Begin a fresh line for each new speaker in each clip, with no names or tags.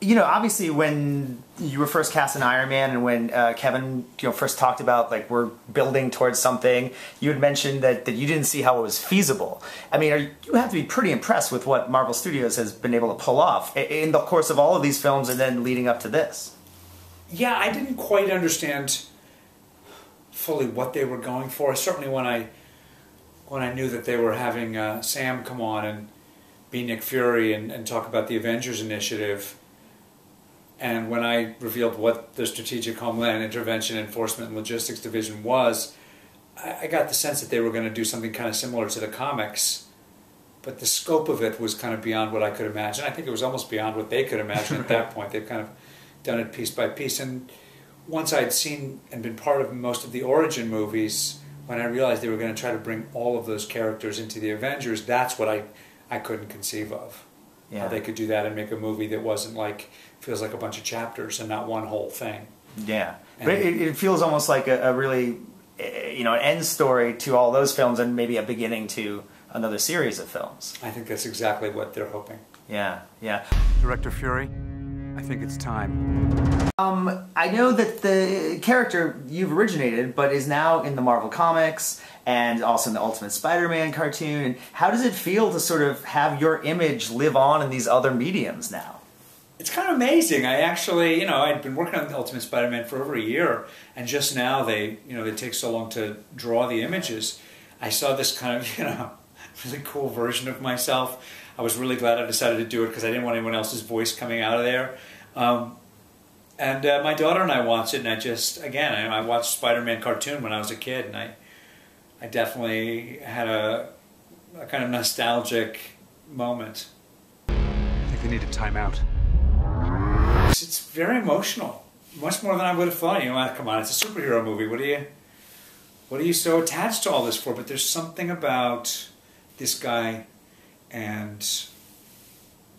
you know, obviously when you were first cast in Iron Man and when Kevin, you know, first talked about, like, we're building towards something, you had mentioned that you didn't see how it was feasible. I mean, you have to be pretty impressed with what Marvel Studios has been able to pull off in the course of all of these films and then leading up to this.
Yeah, I didn't quite understand fully what they were going for. Certainly when I knew that they were having Sam come on and be Nick Fury and talk about the Avengers initiative, and when I revealed what the Strategic Homeland Intervention Enforcement and Logistics Division was, I got the sense that they were going to do something kind of similar to the comics, but the scope of it was kind of beyond what I could imagine. I think it was almost beyond what they could imagine at that point. They've kind of done it piece by piece, and once I'd seen and been part of most of the origin movies, when I realized they were going to try to bring all of those characters into the Avengers, that's what I couldn't conceive of. Yeah. How they could do that and make a movie that wasn't like, feels like a bunch of chapters and not one whole thing.
Yeah, and but it feels almost like a really, you know, an end story to all those films and maybe a beginning to another series of films.
I think that's exactly what they're hoping.
Yeah, yeah.
Director Fury, I think it's time.
I know that the character you've originated, but is now in the Marvel Comics and also in the Ultimate Spider-Man cartoon. And how does it feel to sort of have your image live on in these other mediums now?
It's kind of amazing. I actually, you know, I'd been working on the Ultimate Spider-Man for over a year, and just now they take so long to draw the images. I saw this kind of, you know, really cool version of myself. I was really glad I decided to do it because I didn't want anyone else's voice coming out of there. And my daughter and I watched it, and I watched Spider-Man cartoon when I was a kid, and I definitely had a kind of nostalgic moment.
I think they need a timeout.
It's very emotional, much more than I would have thought. You know, come on, it's a superhero movie. What are you so attached to all this for? But there's something about this guy and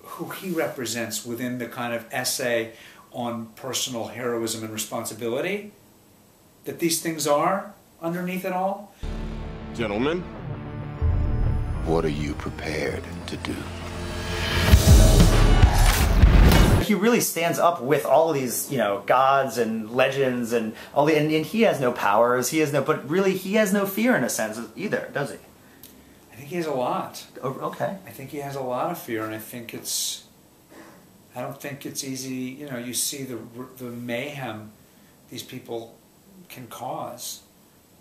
who he represents within the kind of essay on personal heroism and responsibility that these things are underneath it all.
Gentlemen, what are you prepared to do?
He really stands up with all of these, you know, gods and legends and all the, and he has no powers, but really he has no fear in a sense either, does he?
I think he has a lot.
Oh, okay.
I think he has a lot of fear, and I don't think it's easy. You know, you see the mayhem these people can cause,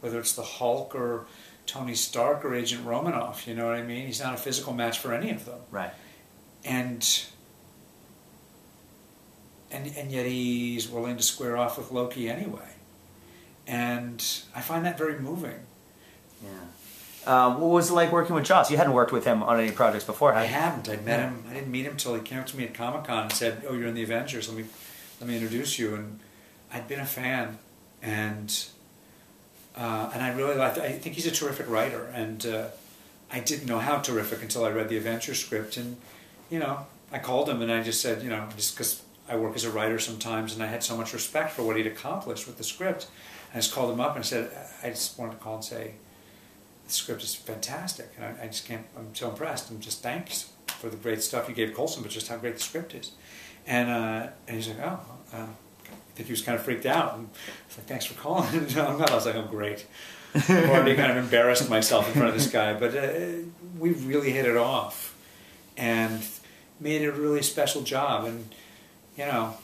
whether it's the Hulk or Tony Stark or Agent Romanoff. You know what I mean? He's not a physical match for any of them.
Right.
And yet he's willing to square off with Loki anyway. And I find that very moving.
Yeah. What was it like working with Joss? You hadn't worked with him on any projects before, had you?
I haven't. I met him. I didn't meet him till he came up to me at Comic-Con and said, "Oh, you're in the Avengers. Let me introduce you." And I'd been a fan, and I really liked. I think he's a terrific writer, and I didn't know how terrific until I read the Avengers script. And you know, I called him and I just said, you know, just because I work as a writer sometimes, and I had so much respect for what he'd accomplished with the script, I just called him up and said, I just wanted to call and say, the script is fantastic, and I just can't, I'm so impressed, and just thanks for the great stuff you gave Coulson, but just how great the script is. And he's like, oh, I think he was kind of freaked out, and I was like, thanks for calling. And I was like, oh, great. I've already kind of embarrassed myself in front of this guy, but we really hit it off, and made it a really special job, and you know,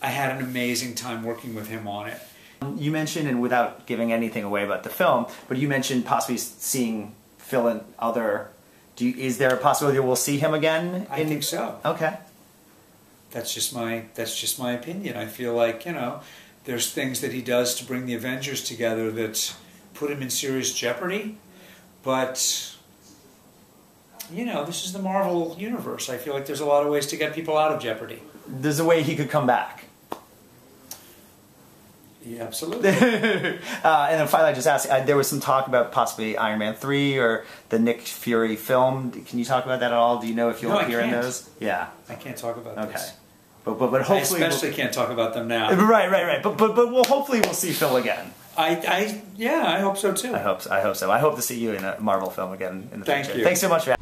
I had an amazing time working with him on it.
You mentioned, and without giving anything away about the film, but you mentioned possibly seeing Phil in other. Is there a possibility we'll see him again?
I think so.
Okay.
That's just my opinion. I feel like, you know, there's things that he does to bring the Avengers together that put him in serious jeopardy, but you know, this is the Marvel universe. I feel like there's a lot of ways to get people out of jeopardy.
There's a way he could come back.
Yeah, absolutely.
And then finally, I just asked, there was some talk about possibly Iron Man 3 or the Nick Fury film. Can you talk about that at all? Do you know if you'll appear in those? Yeah.
I can't talk about this.
But hopefully...
I especially can't talk about them now.
Right. But hopefully we'll see Phil again.
Yeah, I hope so too.
I hope so. I hope to see you in a Marvel film again in the future.
Thank you.
Thanks so much, man.